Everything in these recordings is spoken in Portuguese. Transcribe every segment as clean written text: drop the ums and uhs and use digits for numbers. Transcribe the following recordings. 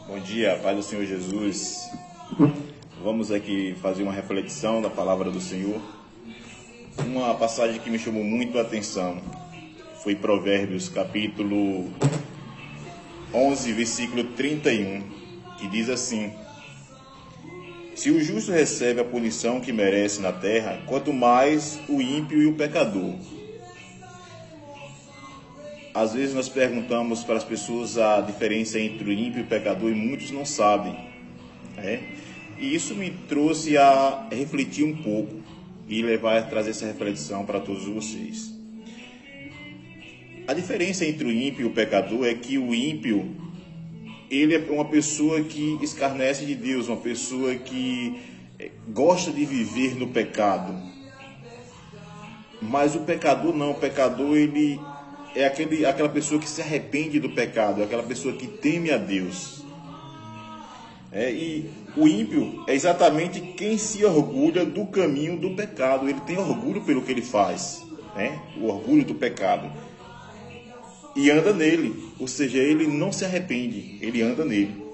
Bom dia, paz do Senhor Jesus. Vamos aqui fazer uma reflexão da palavra do Senhor. Uma passagem que me chamou muito a atenção foi Provérbios, capítulo 11, versículo 31, que diz assim: se o justo recebe a punição que merece na terra, quanto mais o ímpio e o pecador. Às vezes nós perguntamos para as pessoas a diferença entre o ímpio e o pecador e muitos não sabem, né? E isso me trouxe a refletir um pouco e levar a trazer essa reflexão para todos vocês. A diferença entre o ímpio e o pecador é que o ímpio, ele é uma pessoa que escarnece de Deus, uma pessoa que gosta de viver no pecado. Mas o pecador não, o pecador ele é aquela pessoa que se arrepende do pecado, é aquela pessoa que teme a Deus. E o ímpio é exatamente quem se orgulha do caminho do pecado, ele tem orgulho pelo que ele faz, né? O orgulho do pecado. E anda nele, ou seja, ele não se arrepende, ele anda nele.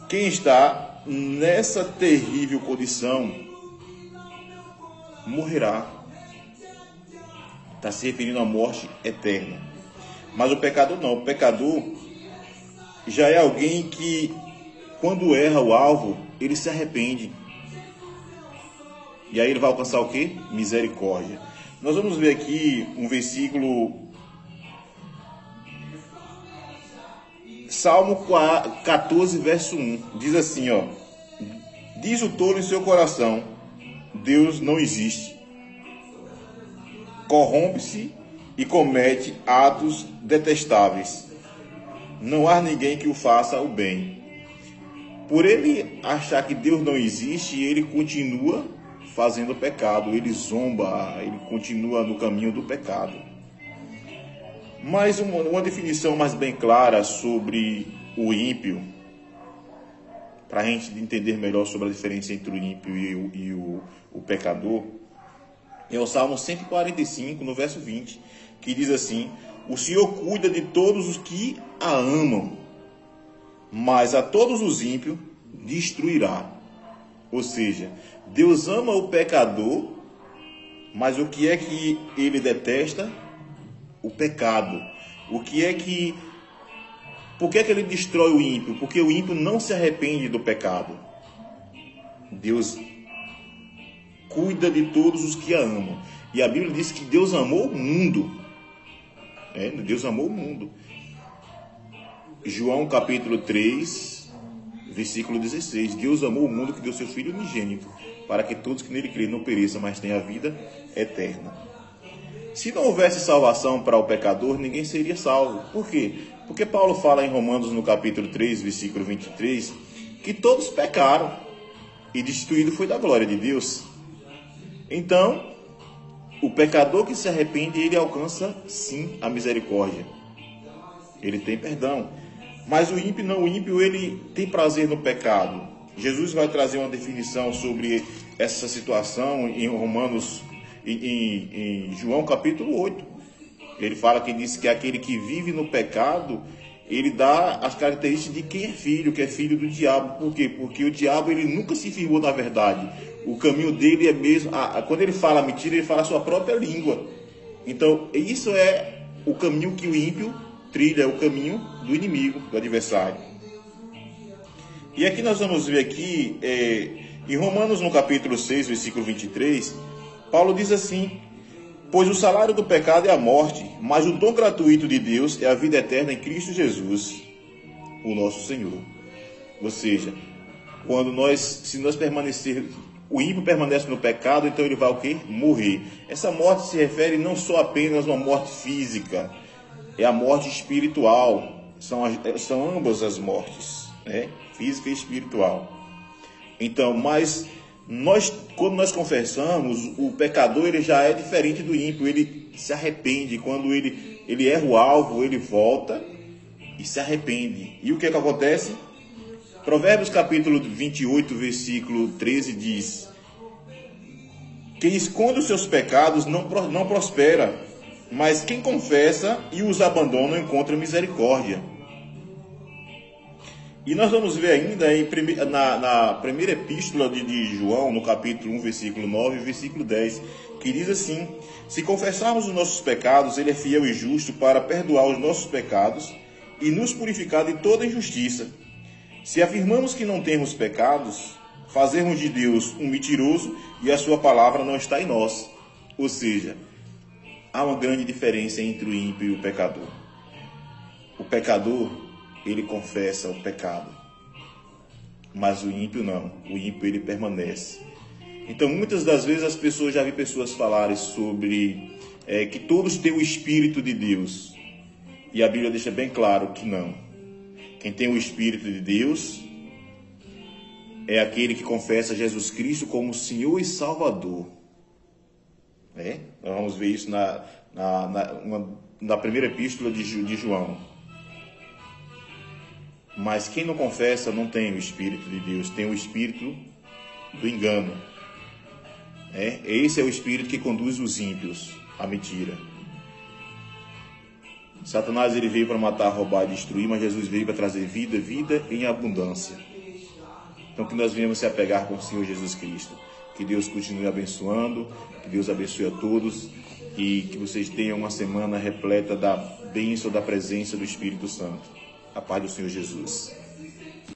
Quem está nessa terrível condição morrerá. Está se referindo à morte eterna. Mas o pecador não. O pecador já é alguém que, quando erra o alvo, ele se arrepende. E aí ele vai alcançar o quê? Misericórdia. Nós vamos ver aqui um versículo, Salmo 14, verso 1. Diz assim, ó: diz o tolo em seu coração, Deus não existe. Corrompe-se e comete atos detestáveis. Não há ninguém que o faça o bem. Por ele achar que Deus não existe, ele continua fazendo pecado, ele zomba, ele continua no caminho do pecado. Mas uma definição mais bem clara sobre o ímpio, para a gente entender melhor sobre a diferença entre o ímpio e o pecador, é o Salmo 145, no verso 20, que diz assim: o Senhor cuida de todos os que a amam, mas a todos os ímpios destruirá. Ou seja, Deus ama o pecador, mas o que é que ele detesta? O pecado. Por que é que ele destrói o ímpio? Porque o ímpio não se arrepende do pecado. Deus cuida de todos os que a amam. E a Bíblia diz que Deus amou o mundo. Deus amou o mundo. João capítulo 3, versículo 16. Deus amou o mundo que deu seu Filho unigênito, para que todos que nele creem não pereçam, mas tenham a vida eterna. Se não houvesse salvação para o pecador, ninguém seria salvo. Por quê? Porque Paulo fala em Romanos, no capítulo 3, versículo 23, que todos pecaram e destituído foi da glória de Deus. Então, o pecador que se arrepende, ele alcança sim a misericórdia. Ele tem perdão. Mas o ímpio não, o ímpio ele tem prazer no pecado. Jesus vai trazer uma definição sobre essa situação em Romanos, em João capítulo 8. Ele fala que diz que aquele que vive no pecado, ele dá as características de quem que é filho do diabo. Por quê? Porque o diabo ele nunca se firmou na verdade. O caminho dele é mesmo, quando ele fala mentira, ele fala a sua própria língua. Então, isso é o caminho que o ímpio trilha, é o caminho do inimigo, do adversário. E aqui nós vamos ver aqui, em Romanos, no capítulo 6, versículo 23, Paulo diz assim: pois o salário do pecado é a morte, mas o dom gratuito de Deus é a vida eterna em Cristo Jesus, o nosso Senhor. Ou seja, se nós permanecermos, o ímpio permanece no pecado, então ele vai o quê? Morrer. Essa morte se refere não só apenas a uma morte física, é a morte espiritual. São ambas as mortes, né? Física e espiritual. Então, mas quando nós confessamos, o pecador ele já é diferente do ímpio, ele se arrepende. Quando ele erra o alvo, ele volta e se arrepende. E o que acontece? Provérbios capítulo 28, versículo 13 diz: quem esconde os seus pecados não prospera, mas quem confessa e os abandona encontra misericórdia. E nós vamos ver ainda na primeira epístola de João, no capítulo 1, versículo 9 e versículo 10, que diz assim: se confessarmos os nossos pecados, ele é fiel e justo para perdoar os nossos pecados e nos purificar de toda injustiça. Se afirmamos que não temos pecados, fazemos de Deus um mentiroso e a sua palavra não está em nós. Ou seja, há uma grande diferença entre o ímpio e o pecador. O pecador, ele confessa o pecado, mas o ímpio não. O ímpio, ele permanece. Então, muitas das vezes as pessoas, já vi pessoas falarem sobre que todos têm o Espírito de Deus. E a Bíblia deixa bem claro que não. Quem tem o Espírito de Deus é aquele que confessa Jesus Cristo como Senhor e Salvador. Nós vamos ver isso na primeira epístola de João. Mas quem não confessa não tem o Espírito de Deus, tem o espírito do engano. Esse é o espírito que conduz os ímpios à mentira. Satanás, ele veio para matar, roubar e destruir, mas Jesus veio para trazer vida, vida em abundância. Então que nós venhamos se apegar com o Senhor Jesus Cristo. Que Deus continue abençoando, que Deus abençoe a todos e que vocês tenham uma semana repleta da bênção, da presença do Espírito Santo. A paz do Senhor Jesus.